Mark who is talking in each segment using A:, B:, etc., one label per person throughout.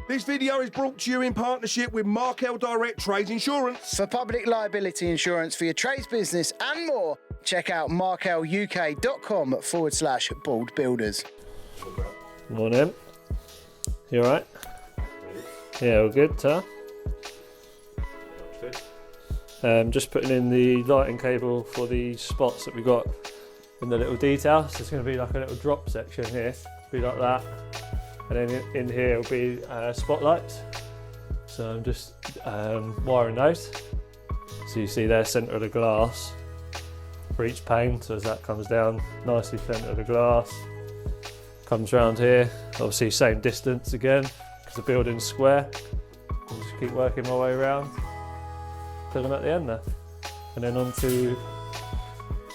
A: This video is brought to you in partnership with Markel Direct Trades Insurance.
B: For public liability insurance for your trades business and more, check out markeluk.com/board builders.
C: Morning. You alright? Yeah, all good, huh? Just putting in the lighting cable for the spots that we got in the little detail. So it's going to be like a little drop section here, be like that. And then in here will be spotlights. So I'm just wiring those. So you see there, centre of the glass for each pane. So as that comes down, nicely centre of the glass. Comes round here, obviously same distance again, because the building's square. I'll just keep working my way around till I'm at the end there. And then on to,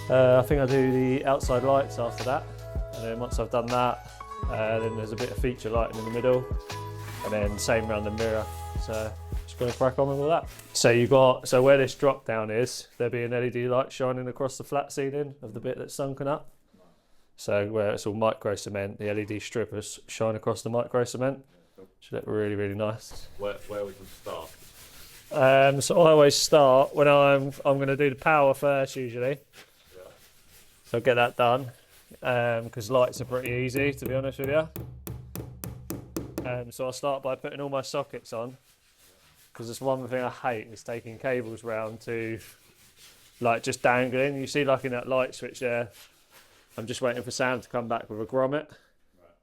C: I think I'll do the outside lights after that. And then once I've done that, then there's a bit of feature lighting in the middle, and then same around the mirror. So just going to crack on with all that. So where this drop down is, there'll be an LED light shining across the flat ceiling of the bit that's sunken up. So where it's all micro cement, the LED strippers shine across the micro cement. Should look really, really nice.
D: Where we can start?
C: So I always start when I'm going to do the power first usually.
D: Yeah.
C: So I'll get that done. Because lights are pretty easy, to be honest with you. So I'll start by putting all my sockets on, because there's one thing I hate is taking cables round to like just dangling. You see, like in that light switch there, I'm just waiting for Sam to come back with a grommet. Right.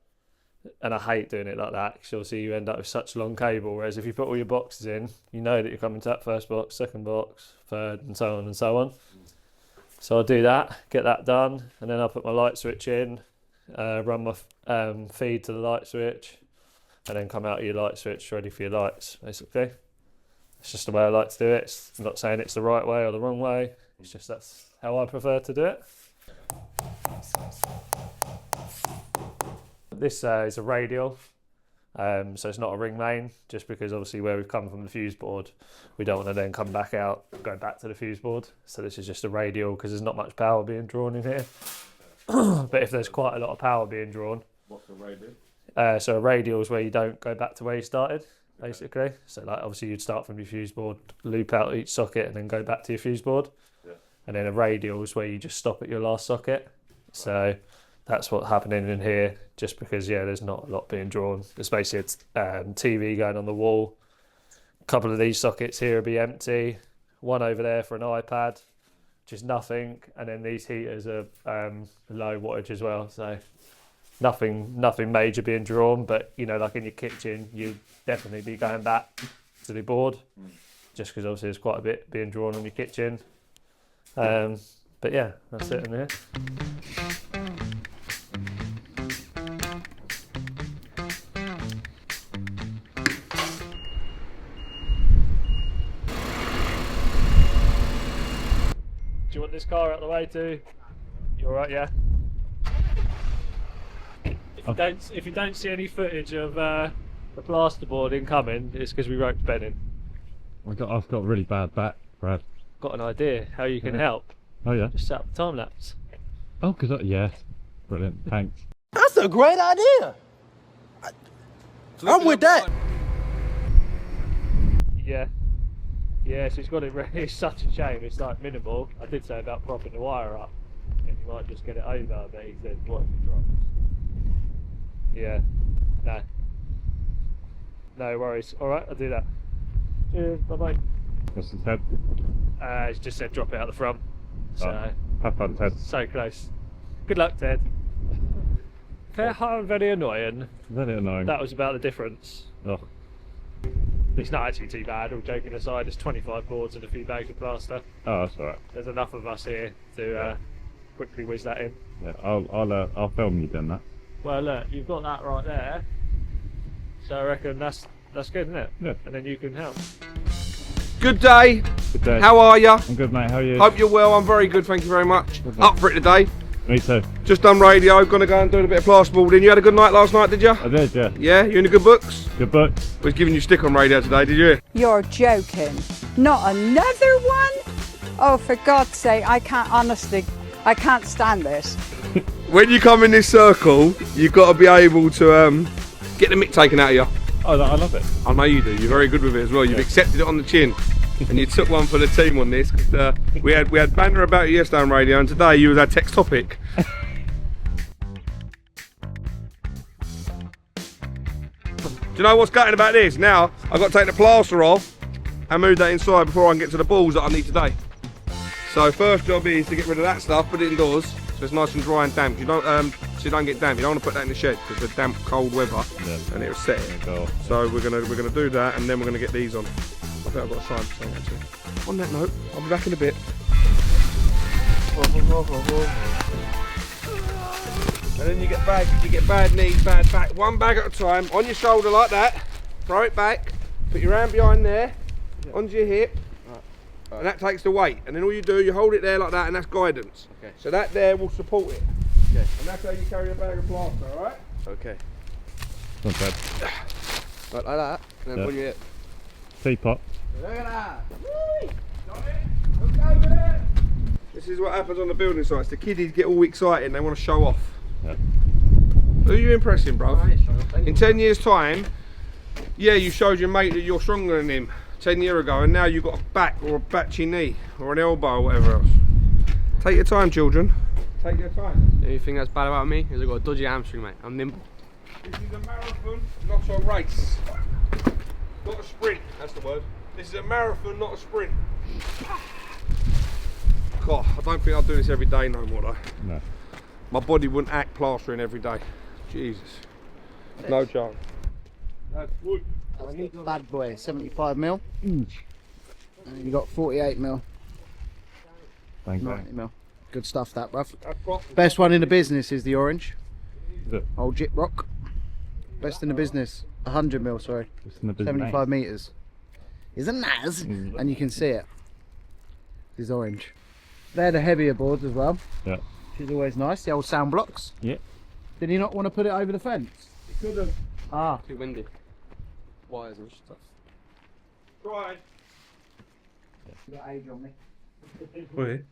C: And I hate doing it like that, because obviously you end up with such a long cable, whereas if you put all your boxes in, you know that you're coming to that first box, second box, third, and so on and so on. So I'll do that, get that done, and then I'll put my light switch in, run my feed to the light switch, and then come out of your light switch ready for your lights, basically. It's just the way I like to do it. It's not saying it's the right way or the wrong way, it's just that's how I prefer to do it. This is a radial, so it's not a ring main, just because obviously where we've come from the fuse board, we don't want to then come back out, go back to the fuse board. So this is just a radial, because there's not much power being drawn in here. But if there's quite a lot of power being drawn.
D: What's a radial?
C: So a radial is where you don't go back to where you started, basically. Okay. So like obviously you'd start from your fuse board, loop out each socket, and then go back to your fuse board. Yeah. And then a radial is where you just stop at your last socket. Right. So that's what's happening in here, just because, yeah, there's not a lot being drawn. There's basically a TV going on the wall. A couple of these sockets here will be empty. One over there for an iPad, which is nothing. And then these heaters are low wattage as well. So nothing major being drawn. But, you know, like in your kitchen, you'd definitely be going back to the board, just because obviously there's quite a bit being drawn on your kitchen. But yeah, that's it in here. Do you want this car out of the way too? You alright, yeah? If you don't see any footage of the plasterboard incoming, it's because we roped Ben in.
D: I've got a really bad back, Brad.
C: Got an idea how you can help.
D: Oh yeah?
C: Just set up the time lapse.
D: Oh, yeah. Brilliant, thanks.
A: That's a great idea. I'm with that.
C: Yeah. Yeah, so he's got it ready. It's such a shame. It's like minimal. I did say about propping the wire up, and you might just get it over, but he said, what if it drops? Yeah. No worries. All right, I'll do that. Cheers. Bye bye.
D: What's his head?
C: He's just said drop it out the front. So
D: have fun, Ted.
C: so close. Good luck, Ted. Very annoying.
D: Very annoying.
C: That was about the difference.
D: Oh.
C: It's not actually too bad, all joking aside. There's 25 boards and a few bags of plaster.
D: Oh, that's alright.
C: There's enough of us here to quickly whiz that in.
D: Yeah, I'll film you doing that.
C: Well, look, you've got that right there. So I reckon that's good, isn't it?
D: Yeah.
C: And then you can help.
A: Good day.
D: Good day.
A: How are you?
D: I'm good, mate. How are you?
A: Hope you're well. I'm very good, thank you very much. Up for it today.
D: Me too.
A: Just done radio, gonna go and do a bit of plasterboarding. You had a good night last night, did you?
D: I did, yeah.
A: Yeah, you in the good books?
D: Good books.
A: Was giving you stick on radio today, did you?
E: You're joking. Not another one? Oh, for God's sake, I can't stand this.
A: When you come in this circle, you've got to be able to get the mick taken out of you.
D: Oh, I love it.
A: I know you do. You're very good with it as well. You've accepted it on the chin, and you took one for the team on this. Cause, we had banter about it yesterday on radio, and today you was our text topic. Do you know what's gutting about this? Now I've got to take the plaster off and move that inside before I can get to the balls that I need today. So first job is to get rid of that stuff, put it indoors, so it's nice and dry and damp. You don't, so you don't get damp. You don't want to put that in the shed because the damp, cold weather, and it'll set it. So we're gonna do that, and then we're gonna get these on. I bet I've got a sign for something actually. On that note, I'll be back in a bit. And then you get bad knees, bad back. One bag at a time, on your shoulder like that. Throw it back. Put your hand behind there, onto your hip. And that takes the weight, and then all you do, you hold it there like that, and that's guidance. Okay. So that there will support it. Okay. And that's how you carry a bag of plaster, alright? Okay.
D: Not bad.
A: Like that, and then put your hip.
D: Teapot.
A: Look at that! Woo! Got it? Look over there! This is what happens on the building sites. The kiddies get all excited and they want to show off.
D: Yeah.
A: Who are you impressing, bro? In 10 years' time, yeah, you showed your mate that you're stronger than him 10 years ago, and now you've got a back or a batchy knee or an elbow or whatever else. Take your time, children. Take your time.
F: The only thing that's bad about me is I've got a dodgy hamstring, mate. I'm nimble.
A: This is a marathon, not a race. Not a sprint, that's the word. This is a marathon, not a sprint. God, I don't think I'll do this every day no more though.
D: No.
A: My body wouldn't act plastering every day. Jesus. No chance. That's wood.
B: Bad boy, 75mm. And then you got 48mm,
D: Bang,
B: 90mm. Good stuff, that, bruv. Best one in the business is the orange.
D: Is it?
B: Old Jip Rock. Best in the business. 100mm, sorry.
D: It's in the business.
B: 75 metres. Is a Naz, and you can see it. It's orange. They're the heavier boards as well.
D: Yeah.
B: Which is always nice. The old sound blocks.
D: Yeah.
B: Did he not want to put it over the fence?
A: He could have.
B: Ah.
F: Too windy. Wires and stuff.
A: Right.
B: You got age on me.
A: Wait.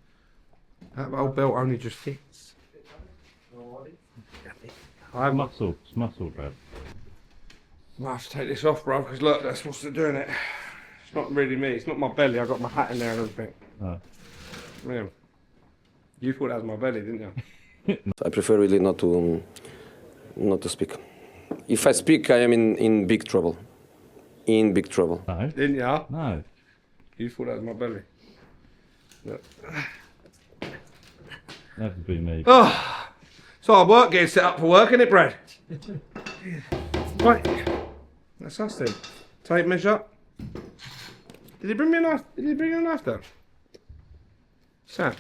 A: That old belt only just fits.
D: It's muscle. It's muscle, bro.
A: I might have to take this off, bro, because look, that's what's doing it. It's not really me. It's not my belly. I got my hat in there and everything.
D: Oh.
A: Yeah. You thought that was my belly, didn't you?
G: I prefer really not to speak. If I speak, I am in big trouble. In big trouble.
D: No.
A: Didn't you?
D: No.
A: You thought that was my belly. Look.
D: That would be me.
A: Oh, it's hard work getting set up for work, isn't it, Brad? Right. That's us then. Tape measure. Did he bring me a knife? Did he bring you a knife down? Sam?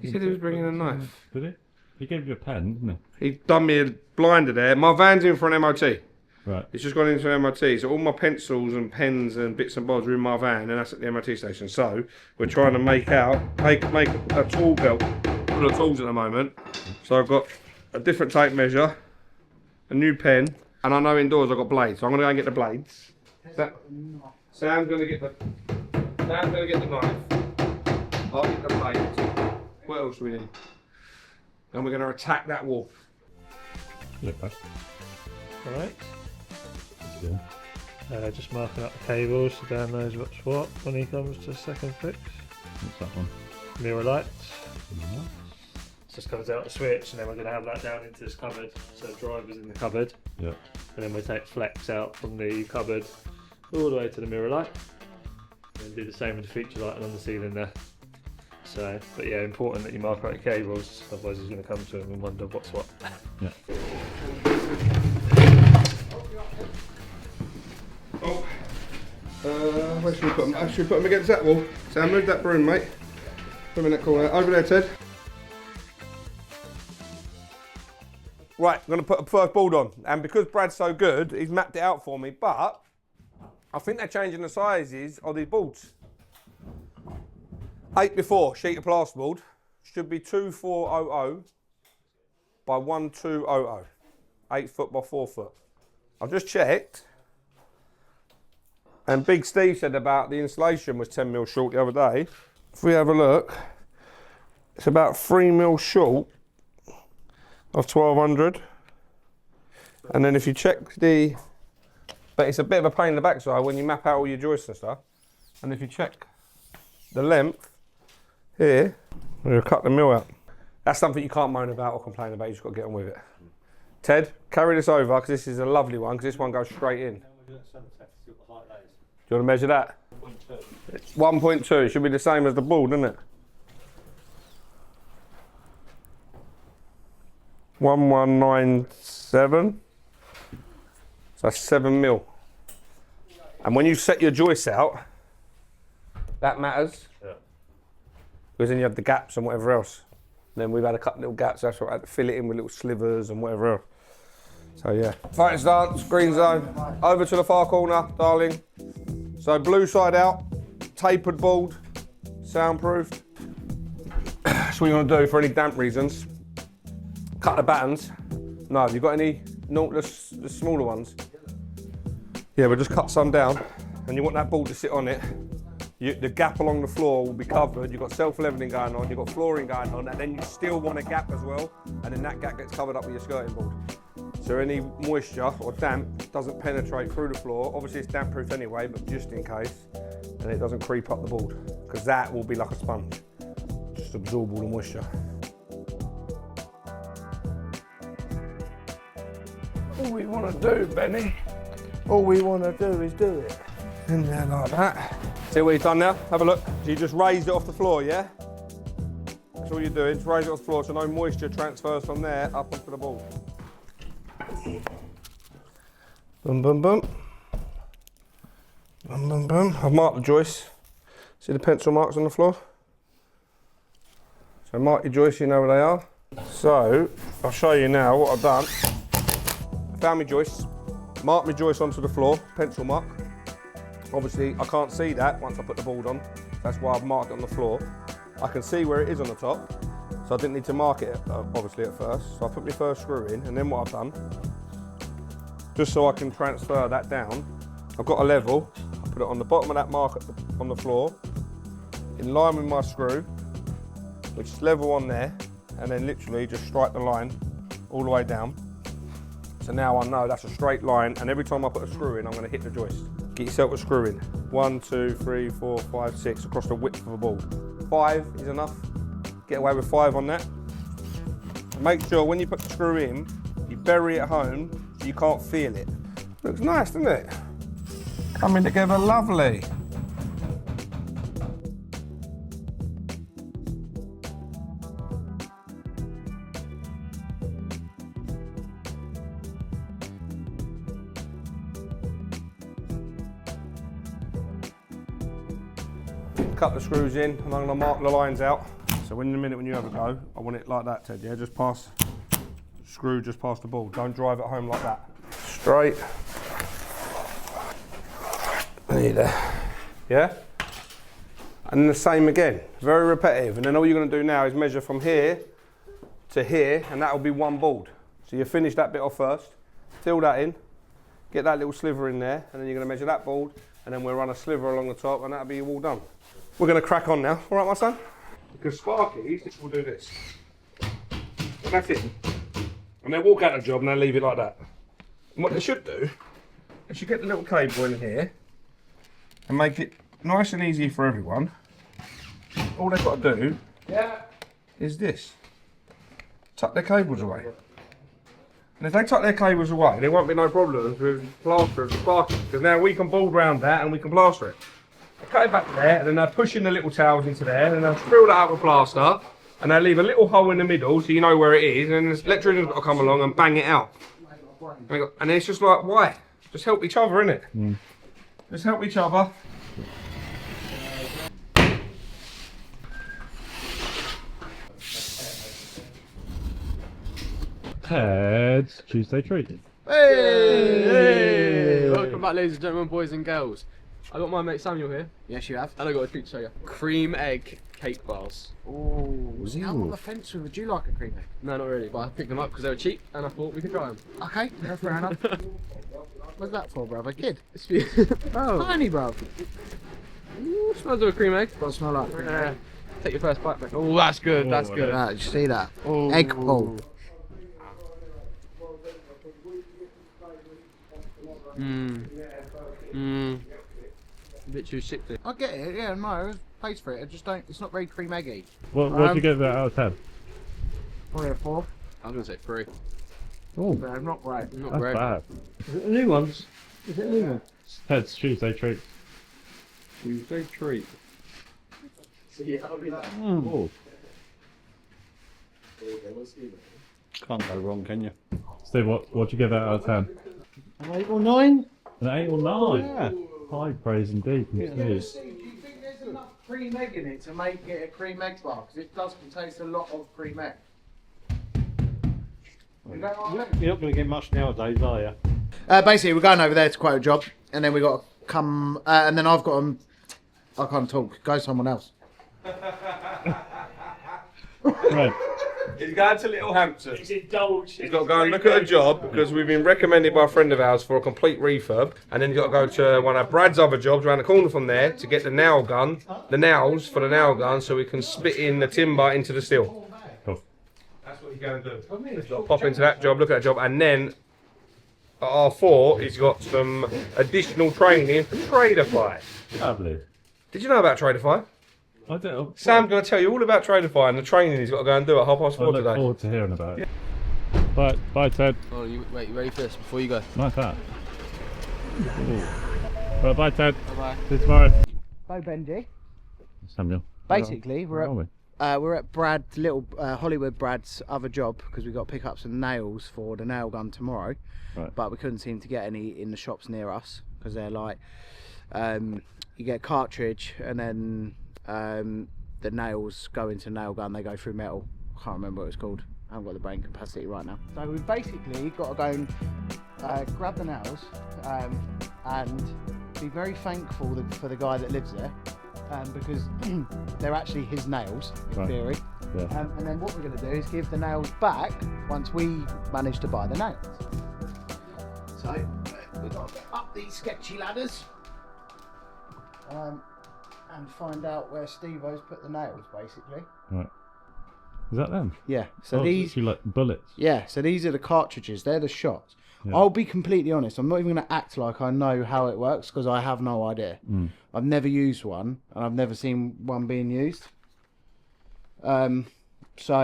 A: He said he was bringing a knife.
D: Did he? He gave you a pen, didn't
A: He done me a blinder there. My van's in for an MOT.
D: he? Right.
A: It's just gone into an MOT, so all my pencils and pens and bits and bobs are in my van, and that's at the MOT station. So we're trying to make a tool belt full of tools at the moment. So I've got a different tape measure, a new pen, and I know indoors I've got blades, so I'm gonna go and get the blades. Sam's gonna get the knife. I'll get the blades. What else do we need? And we're gonna attack that wall.
D: Look back.
C: Alright.
D: Yeah.
C: Just marking up the cables so Dan knows what's what when he comes to second fix.
D: What's that one?
C: Mirror lights. Just comes out the switch, and then we're going to have that down into this cupboard. So the driver's in the cupboard.
D: Yeah.
C: And then we take flex out from the cupboard all the way to the mirror light. And do the same with the feature light and on the ceiling there. So, but yeah, important that you mark out your cables, otherwise he's going to come to him and wonder what's what.
D: Yeah.
A: Oh. Where should we put them? Should we put them against that wall? Sam, move that broom, mate. Put them in that corner. Over there, Ted. Right, I'm going to put a first board on. And because Brad's so good, he's mapped it out for me. But I think they're changing the sizes of these boards. 8x4 sheet of plasterboard should be 2400 by 1200. 8 foot by 4 foot. I've just checked. And Big Steve said about the insulation was 10mm short the other day. If we have a look, it's about 3mm short of 1200. And then if you check the But it's a bit of a pain in the backside when you map out all your joists and stuff. And if you check the length here, we'll cut the mill out. That's something you can't moan about or complain about, you just got to get on with it. Ted, carry this over, because this is a lovely one, because this one goes straight in. Do you want to measure that? 1.2. It should be the same as the board, isn't it? 1197. So that's 7 mil. And when you set your joists out, that matters. Yeah. Because then you have the gaps and whatever else. Then we've had a couple little gaps, that's what I had to fill it in with little slivers and whatever else. So yeah. Fighting stance, green zone. Over to the far corner, darling. So blue side out, tapered board, soundproofed. That's what you want to do for any damp reasons. Cut the battens. No, have you got any, no, the smaller ones? Yeah, we'll just cut some down, and you want that board to sit on it. The gap along the floor will be covered. You've got self-leveling going on, you've got flooring going on, and then you still want a gap as well, and then that gap gets covered up with your skirting board. So any moisture or damp doesn't penetrate through the floor. Obviously it's damp proof anyway, but just in case, and it doesn't creep up the board, because that will be like a sponge. Just absorb all the moisture. All we want to do, Benny, all we want to do is do it. In there like that. See what you've done now? Have a look. So you just raised it off the floor, yeah? That's all you're doing, just raise it off the floor so no moisture transfers from there up onto the board. Boom, boom, boom. Boom, boom, boom. I've marked the joists. See the pencil marks on the floor? So mark your joists, you know where they are. So, I'll show you now what I've done. I found my joists, marked my joists onto the floor, pencil mark. Obviously, I can't see that once I put the board on. That's why I've marked it on the floor. I can see where it is on the top, so I didn't need to mark it, obviously, at first. So I put my first screw in, and then what I've done, just so I can transfer that down, I've got a level. I put it on the bottom of that mark on the floor, in line with my screw, which is level on there, and then literally just strike the line all the way down. So now I know that's a straight line, and every time I put a screw in, I'm going to hit the joist. Get yourself a screw in. 1, 2, 3, 4, 5, 6 across the width of a board. 5 is enough. Get away with 5 on that. Make sure when you put the screw in, you bury it home so you can't feel it. Looks nice, doesn't it? Coming together lovely. Cut the screws in, and I'm going to mark the lines out. So in a minute when you have a go, I want it like that, Ted, yeah? Just pass, screw just past the ball. Don't drive it home like that. Straight. There. Yeah? And the same again, very repetitive. And then all you're going to do now is measure from here to here, and that will be one board. So you finish that bit off first, fill that in, get that little sliver in there, and then you're going to measure that board, and then we'll run a sliver along the top, and that'll be all done. We're going to crack on now. All right, my son? Because Sparkies will do this. And that's it. And they'll walk out of the job and they'll leave it like that. And what they should do, they should get the little cable in here and make it nice and easy for everyone. All they've got to do is this. Tuck their cables away. And if they tuck their cables away, there won't be no problems with plaster and Sparkies. Because now we can board round that and we can plaster it. Cut it back there, and then they're pushing the little towels into there, and then they'll fill that up with plaster, and they'll leave a little hole in the middle so you know where it is, and the electrician's got to come along and bang it out. And it's just like, why? Just help each other, innit? Mm. Just help each other.
D: Ted's Tuesday treat.
F: Hey! Welcome back, ladies and gentlemen, boys and girls. I got my mate Samuel here.
B: Yes, you have.
F: And I got a treat to show you. Cream egg cake bars.
B: Oh, see, I'm on the fence with. Would you like a cream egg?
F: No, not really, but I picked them up because they were cheap and I thought we could try them.
B: Okay, fair enough. What's that for, bruv? A kid?
F: It's for you.
B: Oh, tiny, bruv.
F: Ooh, smells of a cream egg.
B: Does smell like cream egg.
F: Take your first bite, mate. Oh, that's good, that's good.
B: Right, you see that?
F: Oh.
B: Egg pull.
F: A bit too sickly.
B: I get it, yeah, no, pays for it. I just don't, it's not very cream eggy.
D: What'd you give that out of 10?
B: Probably a 4.
F: I was gonna say 3.
D: Oh,
B: No, not great.
F: Not
D: that's
F: great.
D: bad.
A: Is it the new ones? Is it a new one?
D: Ted's Tuesday treat.
A: Tuesday treat.
D: Oh.
A: Can't go wrong, can you?
D: Steve, what'd you give that out of 10?
A: An 8 or 9?
D: An 8 or 9?
A: Yeah.
D: High praise indeed from Steve.
B: Do you think there's enough cream egg in it to make it a cream egg bar? Because it does contain a lot of cream egg. Is that what I mean?
A: You're not going to get much nowadays, are you?
B: Basically, we're going over there to quote a job, and then we got to come, and then I've got I can't talk. Go someone else.
D: Right.
A: He's going to Little Hampton.
C: He's indulged.
A: He's got to go and look at a job because we've been recommended by a friend of ours for a complete refurb, and then he's got to go to one of Brad's other jobs around the corner from there to get the nail gun, the nails for the nail gun, so we can spit in the timber into the steel.
D: Cool.
A: That's what he's going to do. He's got to pop into that job, look at that job, and then at R4 he's got some additional training for Traderify.
D: Lovely.
A: Did you know about Traderify?
D: I don't.
A: Sam's going to tell you all about Traderify and the training he's got to go and do at 4:30
D: I look
A: today.
D: forward to hearing about it. Bye, Ted.
F: Oh, wait, you ready for this before you go?
D: Nice hat. Well, bye, Ted.
F: Bye-bye.
D: See you tomorrow.
B: Bye, Benji.
D: Samuel.
B: Basically,
D: Where are we?
B: we're at Brad's Hollywood Brad's other job because we got to pick up some nails for the nail gun tomorrow.
D: Right.
B: But we couldn't seem to get any in the shops near us because they're like, you get cartridge and then the nails go into nail gun. They go through metal. I can't remember what it's called. I haven't got the brain capacity right now. So we've basically got to go and grab the nails and be very thankful for the guy that lives there because they're actually his nails in theory.
D: Yeah.
B: And then what we're going to do is give the nails back once we manage to buy the nails. So we've got to get up these sketchy ladders and find out where Steve-O's put the nails, basically.
D: Right. Is that them?
B: Yeah. So
D: Oh,
B: these.
D: it's actually like bullets.
B: Yeah. So these are the cartridges. They're the shots.
D: Yeah.
B: I'll be completely honest. I'm not even going to act like I know how it works because I have no idea. I've never used one and I've never seen one being used. So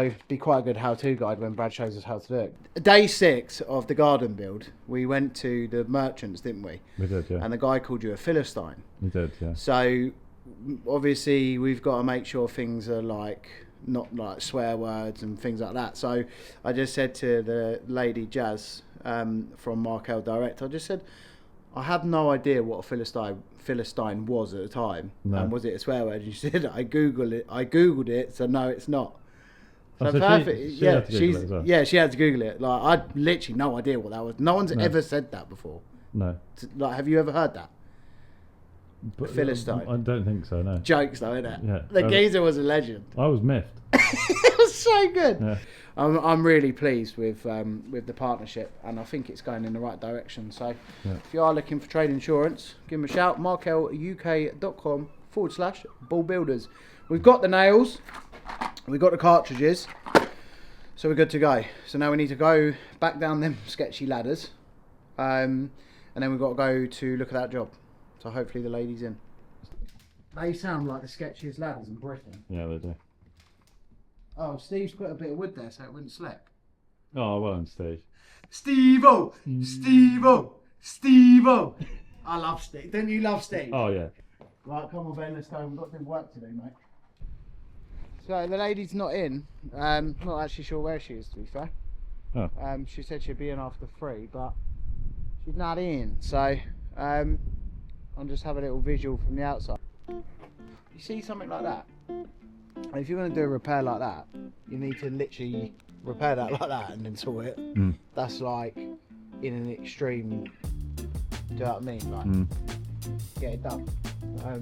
B: it'd be quite a good how-to guide when Brad shows us how to do it. Day 6 of the garden build, we went to the merchants, didn't we?
D: We did, yeah.
B: And the guy called you a Philistine.
D: We did, yeah.
B: So obviously we've got to make sure things are like not like swear words and things like that. So I just said to the lady Jas from Markel Direct, I just said I had no idea what a Philistine was at the time.
D: No.
B: And was it a swear word? And she said I googled it, so no, it's not. So
D: Oh, so
B: perfect.
D: she had to Google it as well?
B: Yeah, she had to Google it. Like I'd literally no idea what that was. No one's ever said that before.
D: No.
B: Like, have you ever heard that?
D: But,
B: Philistine.
D: I don't think so, no.
B: Jokes though, innit?
D: Yeah.
B: The geezer was a legend.
D: I was miffed.
B: It was so good.
D: Yeah.
B: I'm really pleased with the partnership, and I think it's going in the right direction. So
D: Yeah.
B: if you are looking for trade insurance, give them a shout. MarkelUK.com/ball-builders. We've got the nails, we've got the cartridges, so we're good to go. So now we need to go back down them sketchy ladders, and then we've got to go to look at that job. So hopefully the lady's in. They sound like the sketchiest ladders in Britain.
D: Yeah, they do.
B: Oh, Steve's put a bit of wood there so it wouldn't slip.
D: Oh, well on stage.
B: Steve-O! Steve-O! Steve-O! I love Steve. Don't you love Steve?
D: Oh, yeah.
B: Right, come on, Ben, let's go. We've got some work to do, mate. So the lady's not in. Not actually sure where she is, to be fair.
D: Oh.
B: She said she'd be in after 3, but she's not in. So I'll just have a little visual from the outside. You see something like that? If you're going to do a repair like that, you need to literally repair that like that and then sort it. That's like in an extreme. Do you know what I mean? Like get it done.
D: To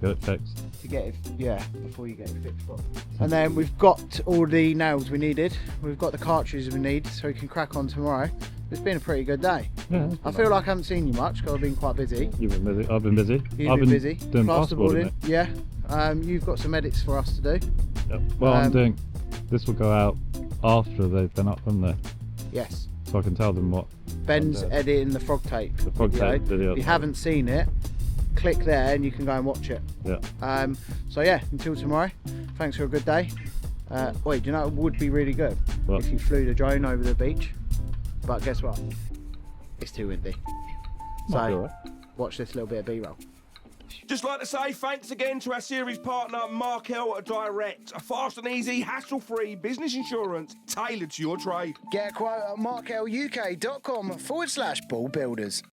D: get it fixed.
B: To get it, yeah, before you get it fixed properly. And then we've got all the nails we needed. We've got the cartridges we need, so we can crack on tomorrow. It's been a pretty good day.
D: Yeah.
B: I feel like I haven't seen you much because I've been quite busy.
D: You've been busy. I've been busy.
B: You've been busy.
D: Doing plasterboarding.
B: Plasterboarding, yeah. You've got some edits for us to do.
D: Yep. Well, I'm doing. This will go out after they've been up, haven't they?
B: Yes.
D: So I can tell them what.
B: Ben's
D: And,
B: editing the frog tape.
D: The frog tape video.
B: If you haven't seen it, click there and you can go and watch it.
D: Yeah.
B: So yeah, until tomorrow. Thanks for a good day. Wait, do you know it would be really good
D: What?
B: if you flew the drone over the beach? But guess what? It's too windy.
D: Might be
B: So
D: alright.
B: watch this little bit of B-roll.
H: Just like to say thanks again to our series partner Markel Direct, a fast and easy, hassle-free business insurance tailored to your trade.
B: Get a quote at markeluk.com/ball builders.